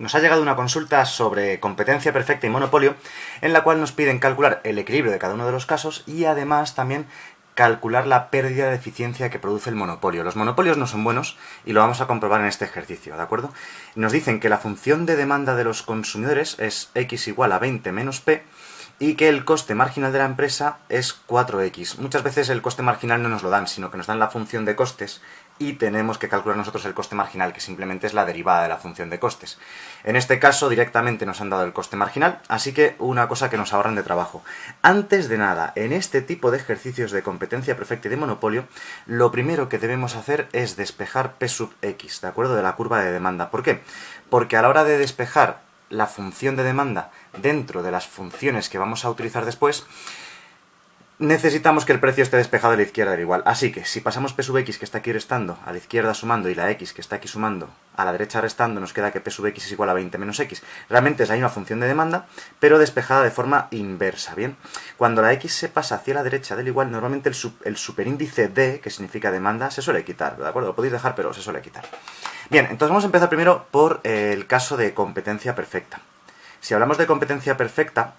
Nos ha llegado una consulta sobre competencia perfecta y monopolio, en la cual nos piden calcular el equilibrio de cada uno de los casos y además también calcular la pérdida de eficiencia que produce el monopolio. Los monopolios no son buenos y lo vamos a comprobar en este ejercicio, ¿de acuerdo? Nos dicen que la función de demanda de los consumidores es x igual a 20 menos p y que el coste marginal de la empresa es 4x. Muchas veces el coste marginal no nos lo dan, sino que nos dan la función de costes y tenemos que calcular nosotros el coste marginal, que simplemente es la derivada de la función de costes. En este caso directamente nos han dado el coste marginal, así que una cosa que nos ahorran de trabajo. Antes de nada, en este tipo de ejercicios de competencia perfecta y de monopolio, lo primero que debemos hacer es despejar P sub x, ¿de acuerdo? De la curva de demanda. ¿Por qué? Porque a la hora de despejar la función de demanda dentro de las funciones que vamos a utilizar después, necesitamos que el precio esté despejado a la izquierda del igual. Así que si pasamos P sub x, que está aquí restando, a la izquierda sumando, y la x, que está aquí sumando, a la derecha restando, nos queda que P sub x es igual a 20 menos x. Realmente es la misma función de demanda, pero despejada de forma inversa, ¿bien? Cuando la x se pasa hacia la derecha del igual, normalmente el superíndice D, que significa demanda, se suele quitar, ¿de acuerdo? Lo podéis dejar, pero se suele quitar. Bien, entonces vamos a empezar primero por el caso de competencia perfecta. Si hablamos de competencia perfecta,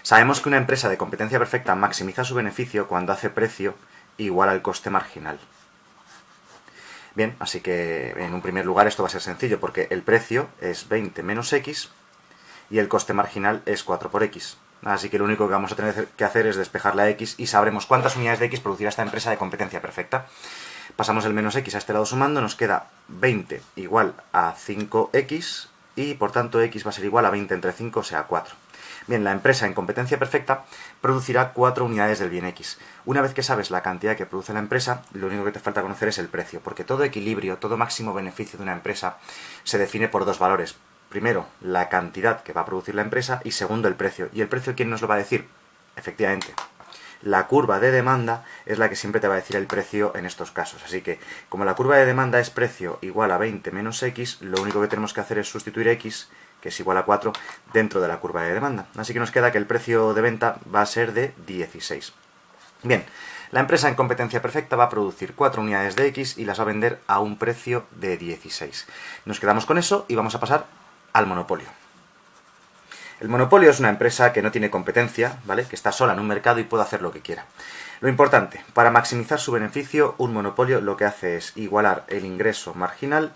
sabemos que una empresa de competencia perfecta maximiza su beneficio cuando hace precio igual al coste marginal. Bien, así que en un primer lugar esto va a ser sencillo, porque el precio es 20 menos x y el coste marginal es 4 por x. Así que lo único que vamos a tener que hacer es despejar la x y sabremos cuántas unidades de x producirá esta empresa de competencia perfecta. Pasamos el menos x a este lado sumando, nos queda 20 igual a 5x y por tanto x va a ser igual a 20 entre 5, o sea 4. Bien, la empresa en competencia perfecta producirá 4 unidades del bien X. Una vez que sabes la cantidad que produce la empresa, lo único que te falta conocer es el precio, porque todo equilibrio, todo máximo beneficio de una empresa se define por dos valores. Primero, la cantidad que va a producir la empresa y segundo, el precio. ¿Y el precio quién nos lo va a decir? Efectivamente, la curva de demanda es la que siempre te va a decir el precio en estos casos. Así que, como la curva de demanda es precio igual a 20 menos x, lo único que tenemos que hacer es sustituir x, que es igual a 4, dentro de la curva de demanda. Así que nos queda que el precio de venta va a ser de 16. Bien, la empresa en competencia perfecta va a producir 4 unidades de x y las va a vender a un precio de 16. Nos quedamos con eso y vamos a pasar al monopolio. El monopolio es una empresa que no tiene competencia, ¿vale? Que está sola en un mercado y puede hacer lo que quiera. Lo importante, para maximizar su beneficio, un monopolio lo que hace es igualar el ingreso marginal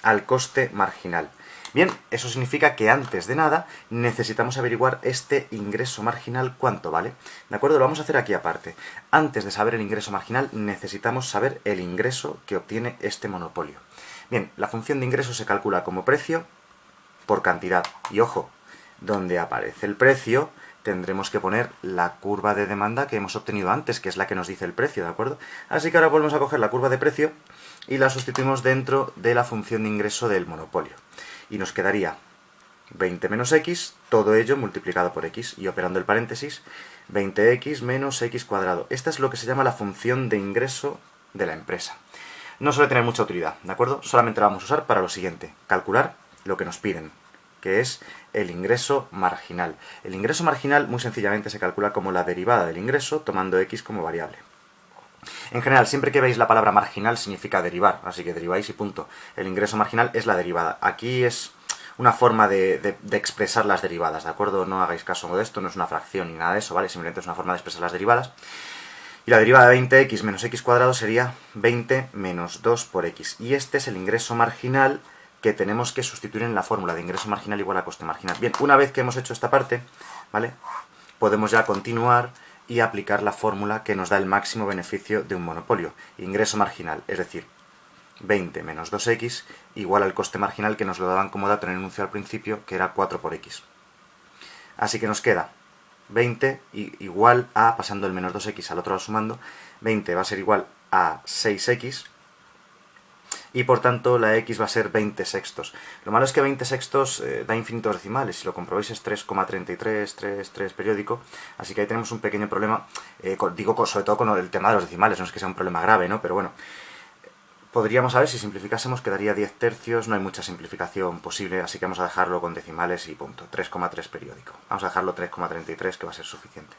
al coste marginal. Bien, eso significa que antes de nada necesitamos averiguar este ingreso marginal cuánto vale. ¿De acuerdo? Lo vamos a hacer aquí aparte. Antes de saber el ingreso marginal necesitamos saber el ingreso que obtiene este monopolio. Bien, la función de ingreso se calcula como precio por cantidad. Y ojo, donde aparece el precio tendremos que poner la curva de demanda que hemos obtenido antes, que es la que nos dice el precio, ¿de acuerdo? Así que ahora volvemos a coger la curva de precio y la sustituimos dentro de la función de ingreso del monopolio. Y nos quedaría 20 menos x, todo ello multiplicado por x, y operando el paréntesis, 20x menos x cuadrado. Esta es lo que se llama la función de ingreso de la empresa. No suele tener mucha utilidad, ¿de acuerdo? Solamente la vamos a usar para lo siguiente, calcular lo que nos piden, que es el ingreso marginal. El ingreso marginal muy sencillamente se calcula como la derivada del ingreso tomando x como variable. En general, siempre que veis la palabra marginal significa derivar, así que deriváis y punto. El ingreso marginal es la derivada. Aquí es una forma de expresar las derivadas, ¿de acuerdo? No hagáis caso de esto, no es una fracción ni nada de eso, ¿vale? Simplemente es una forma de expresar las derivadas. Y la derivada de 20x menos x cuadrado sería 20 menos 2 por x. Y este es el ingreso marginal que tenemos que sustituir en la fórmula de ingreso marginal igual a coste marginal. Bien, una vez que hemos hecho esta parte, ¿vale? Podemos ya continuar y aplicar la fórmula que nos da el máximo beneficio de un monopolio. Ingreso marginal, es decir, 20 menos 2x igual al coste marginal que nos lo daban como dato en el enunciado al principio, que era 4 por x. Así que nos queda 20 igual a, pasando el menos 2x al otro lado sumando, 20 va a ser igual a 6x, y por tanto la x va a ser 20 sextos. Lo malo es que 20 sextos da infinitos decimales, si lo comprobáis es 3,3333 periódico, así que ahí tenemos un pequeño problema, digo sobre todo con el tema de los decimales, no es que sea un problema grave, ¿no? Pero bueno, podríamos, a ver, si simplificásemos quedaría 10 tercios, no hay mucha simplificación posible, así que vamos a dejarlo con decimales y punto, 3,3 periódico. Vamos a dejarlo 3,33 que va a ser suficiente.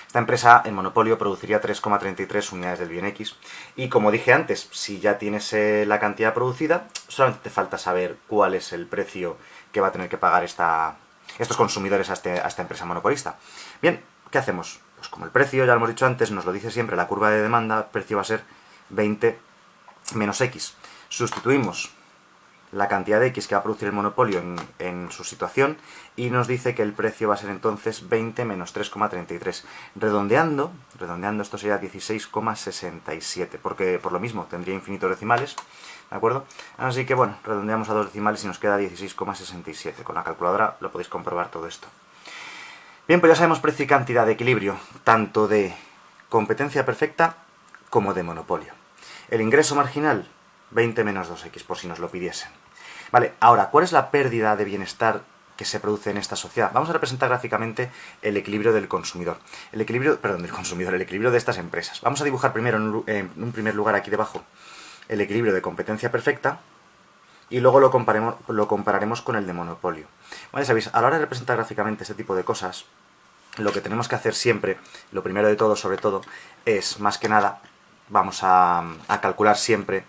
Esta empresa, en monopolio, produciría 3,33 unidades del bien X. Y como dije antes, si ya tienes la cantidad producida, solamente te falta saber cuál es el precio que va a tener que pagar estos consumidores a esta empresa monopolista. Bien, ¿qué hacemos? Pues como el precio, ya lo hemos dicho antes, nos lo dice siempre la curva de demanda, el precio va a ser 20 menos X. Sustituimos la cantidad de X que va a producir el monopolio en su situación y nos dice que el precio va a ser entonces 20 menos 3,33. Redondeando esto sería 16,67, porque por lo mismo tendría infinitos decimales, ¿de acuerdo? Así que bueno, redondeamos a 2 decimales y nos queda 16,67. Con la calculadora lo podéis comprobar todo esto. Bien, pues ya sabemos precio y cantidad de equilibrio, tanto de competencia perfecta como de monopolio. El ingreso marginal, 20 menos 2X, por si nos lo pidiesen. Vale, ahora, ¿cuál es la pérdida de bienestar que se produce en esta sociedad? Vamos a representar gráficamente el equilibrio del consumidor. El equilibrio de estas empresas. Vamos a dibujar primero, en un primer lugar, aquí debajo, el equilibrio de competencia perfecta, y luego lo compararemos con el de monopolio. Bueno, ya sabéis, a la hora de representar gráficamente este tipo de cosas, lo que tenemos que hacer siempre, lo primero de todo, sobre todo, es, más que nada, vamos a calcular siempre,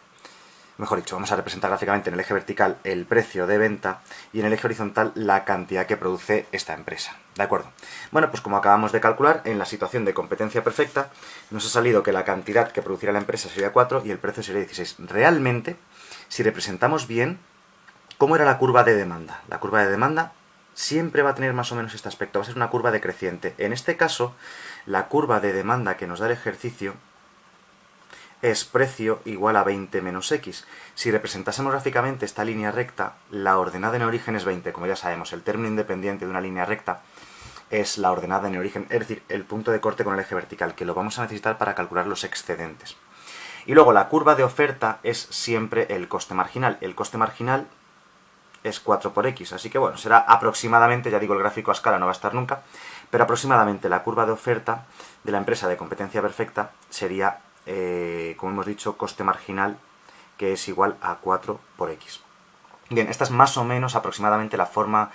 mejor dicho, vamos a representar gráficamente en el eje vertical el precio de venta y en el eje horizontal la cantidad que produce esta empresa. ¿De acuerdo? Bueno, pues como acabamos de calcular, en la situación de competencia perfecta, nos ha salido que la cantidad que producirá la empresa sería 4 y el precio sería 16. Realmente, si representamos bien, ¿cómo era la curva de demanda? La curva de demanda siempre va a tener más o menos este aspecto, va a ser una curva decreciente. En este caso, la curva de demanda que nos da el ejercicio es precio igual a 20 menos X. Si representásemos gráficamente esta línea recta, la ordenada en origen es 20. Como ya sabemos, el término independiente de una línea recta es la ordenada en origen, es decir, el punto de corte con el eje vertical, que lo vamos a necesitar para calcular los excedentes. Y luego la curva de oferta es siempre el coste marginal. El coste marginal es 4 por X, así que bueno, será aproximadamente, ya digo, el gráfico a escala no va a estar nunca, pero aproximadamente la curva de oferta de la empresa de competencia perfecta sería, como hemos dicho, coste marginal, que es igual a 4 por X. Bien, esta es más o menos aproximadamente la forma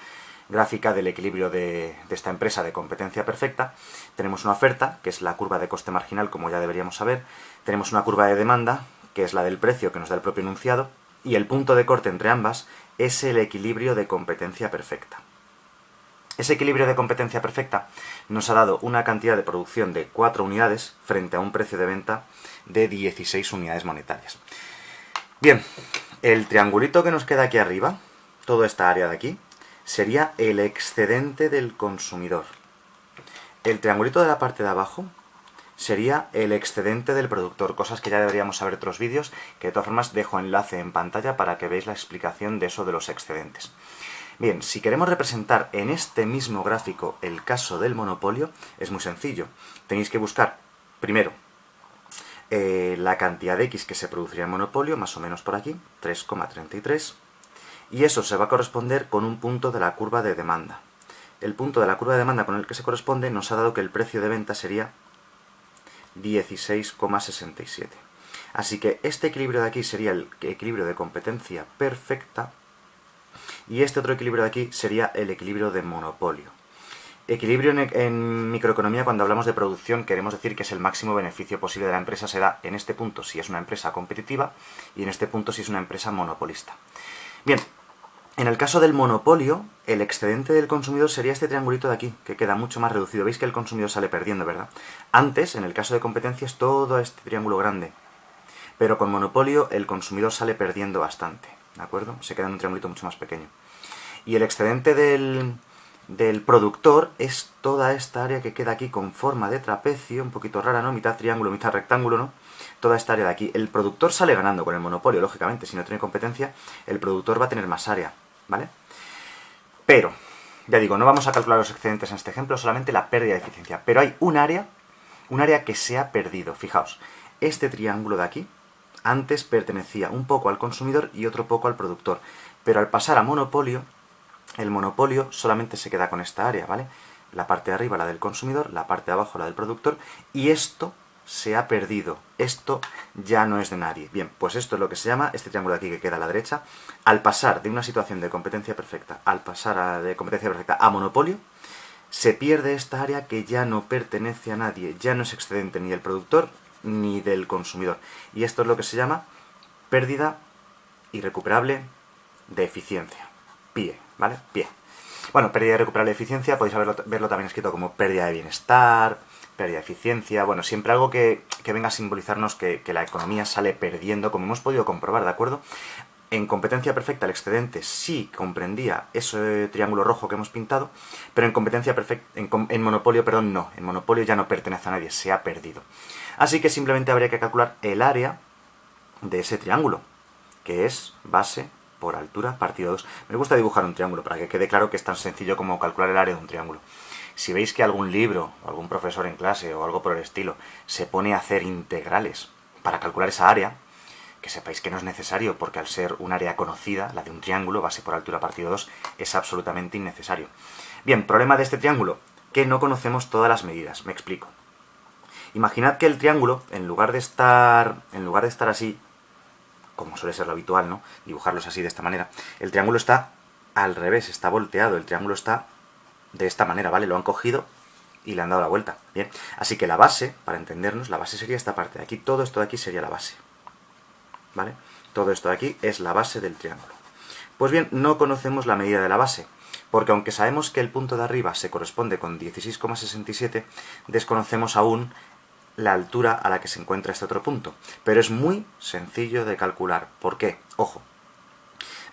gráfica del equilibrio de esta empresa de competencia perfecta. Tenemos una oferta, que es la curva de coste marginal, como ya deberíamos saber. Tenemos una curva de demanda, que es la del precio, que nos da el propio enunciado. Y el punto de corte entre ambas es el equilibrio de competencia perfecta. Ese equilibrio de competencia perfecta nos ha dado una cantidad de producción de 4 unidades frente a un precio de venta de 16 unidades monetarias. Bien, el triangulito que nos queda aquí arriba, toda esta área de aquí, sería el excedente del consumidor. El triangulito de la parte de abajo sería el excedente del productor, cosas que ya deberíamos saber en otros vídeos, que de todas formas dejo enlace en pantalla para que veáis la explicación de eso de los excedentes. Bien, si queremos representar en este mismo gráfico el caso del monopolio, es muy sencillo. Tenéis que buscar, primero, la cantidad de X que se produciría en monopolio, más o menos por aquí, 3,33, y eso se va a corresponder con un punto de la curva de demanda. El punto de la curva de demanda con el que se corresponde nos ha dado que el precio de venta sería 16,67. Así que este equilibrio de aquí sería el equilibrio de competencia perfecta y este otro equilibrio de aquí sería el equilibrio de monopolio. Equilibrio en microeconomía, cuando hablamos de producción, queremos decir que es el máximo beneficio posible de la empresa, se da en este punto si es una empresa competitiva y en este punto si es una empresa monopolista. Bien, en el caso del monopolio, el excedente del consumidor sería este triangulito de aquí, que queda mucho más reducido. Veis que el consumidor sale perdiendo, ¿verdad? Antes, en el caso de competencia, es todo este triángulo grande. Pero con monopolio, el consumidor sale perdiendo bastante, ¿de acuerdo? Se queda en un triangulito mucho más pequeño. Y el excedente del productor es toda esta área que queda aquí con forma de trapecio, un poquito rara, ¿no? Mitad triángulo, mitad rectángulo, ¿no? Toda esta área de aquí. El productor sale ganando con el monopolio, lógicamente. Si no tiene competencia, el productor va a tener más área, ¿vale? Pero, ya digo, no vamos a calcular los excedentes en este ejemplo, solamente la pérdida de eficiencia. Pero hay un área que se ha perdido. Fijaos, este triángulo de aquí antes pertenecía un poco al consumidor y otro poco al productor. Pero al pasar a monopolio, el monopolio solamente se queda con esta área, ¿vale? La parte de arriba la del consumidor, la parte de abajo la del productor, y esto se ha perdido. Esto ya no es de nadie. Bien, pues esto es lo que se llama, este triángulo de aquí que queda a la derecha, al pasar de una situación de competencia perfecta, de competencia perfecta a monopolio, se pierde esta área que ya no pertenece a nadie, ya no es excedente ni del productor ni del consumidor. Y esto es lo que se llama pérdida irrecuperable de eficiencia. PIE, ¿vale? PIE. Bueno, pérdida irrecuperable de eficiencia, podéis verlo también escrito como pérdida de bienestar, pérdida de eficiencia, bueno, siempre algo que venga a simbolizarnos que la economía sale perdiendo, como hemos podido comprobar, ¿de acuerdo? En competencia perfecta el excedente sí comprendía ese triángulo rojo que hemos pintado, pero en competencia perfecta, en monopolio, perdón, no. En monopolio ya no pertenece a nadie, se ha perdido. Así que simplemente habría que calcular el área de ese triángulo, que es base por altura partido 2. Me gusta dibujar un triángulo para que quede claro que es tan sencillo como calcular el área de un triángulo. Si veis que algún libro, o algún profesor en clase o algo por el estilo se pone a hacer integrales para calcular esa área, que sepáis que no es necesario, porque al ser un área conocida, la de un triángulo, base por altura partido 2, es absolutamente innecesario. Bien, problema de este triángulo, que no conocemos todas las medidas. Me explico. Imaginad que el triángulo, en lugar de estar así, como suele ser lo habitual, ¿no? Dibujarlos así de esta manera, el triángulo está al revés, está volteado, el triángulo está de esta manera, ¿vale? Lo han cogido y le han dado la vuelta. Bien, así que la base, para entendernos, la base sería esta parte de aquí, todo esto de aquí sería la base. ¿Vale? Todo esto de aquí es la base del triángulo. Pues bien, no conocemos la medida de la base, porque aunque sabemos que el punto de arriba se corresponde con 16,67, desconocemos aún la altura a la que se encuentra este otro punto. Pero es muy sencillo de calcular. ¿Por qué? Ojo.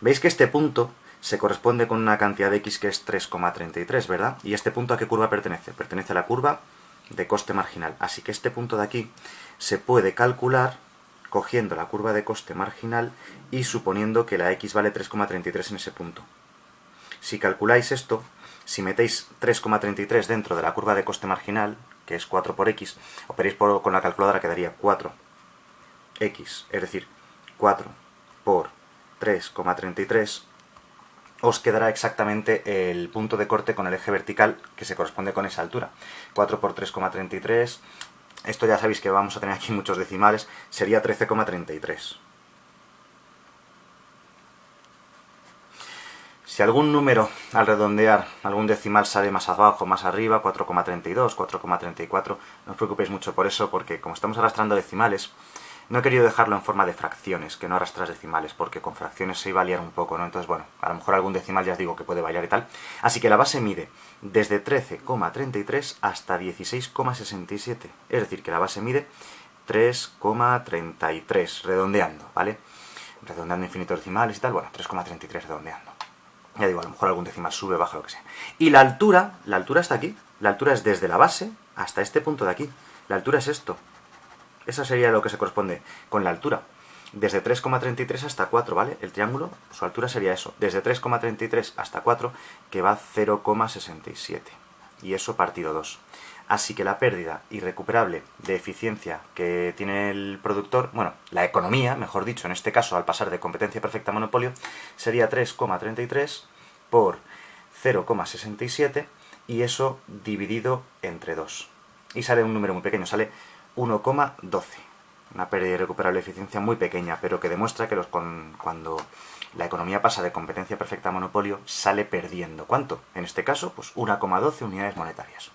Veis que este punto se corresponde con una cantidad de x que es 3,33, ¿verdad? ¿Y este punto a qué curva pertenece? Pertenece a la curva de coste marginal. Así que este punto de aquí se puede calcular cogiendo la curva de coste marginal y suponiendo que la x vale 3,33 en ese punto. Si calculáis esto, si metéis 3,33 dentro de la curva de coste marginal, que es 4 por x, operéis con la calculadora, quedaría 4x, es decir, 4 por 3,33, os quedará exactamente el punto de corte con el eje vertical que se corresponde con esa altura. 4 por 3,33... Esto ya sabéis que vamos a tener aquí muchos decimales, sería 13,33. Si algún número, al redondear, algún decimal sale más abajo, más arriba, 4,32, 4,34, no os preocupéis mucho por eso, porque como estamos arrastrando decimales, no he querido dejarlo en forma de fracciones, que no arrastras decimales, porque con fracciones se iba a liar un poco, ¿no? Entonces, bueno, a lo mejor algún decimal ya os digo que puede variar y tal. Así que la base mide desde 13,33 hasta 16,67. Es decir, que la base mide 3,33, redondeando, ¿vale? Redondeando infinitos decimales y tal, bueno, 3,33 redondeando. Ya digo, a lo mejor algún decimal sube, baja, lo que sea. Y la altura está aquí. La altura es desde la base hasta este punto de aquí. La altura es esto. Eso sería lo que se corresponde con la altura. Desde 3,33 hasta 4, ¿vale? El triángulo, su altura sería eso. Desde 3,33 hasta 4, que va 0,67. Y eso partido 2. Así que la pérdida irrecuperable de eficiencia que tiene el productor, bueno, la economía, mejor dicho, en este caso, al pasar de competencia perfecta a monopolio, sería 3,33 por 0,67 y eso dividido entre 2. Y sale un número muy pequeño, sale 1,12. Una pérdida irrecuperable de eficiencia muy pequeña, pero que demuestra que cuando la economía pasa de competencia perfecta a monopolio, sale perdiendo. ¿Cuánto? En este caso, pues 1,12 unidades monetarias.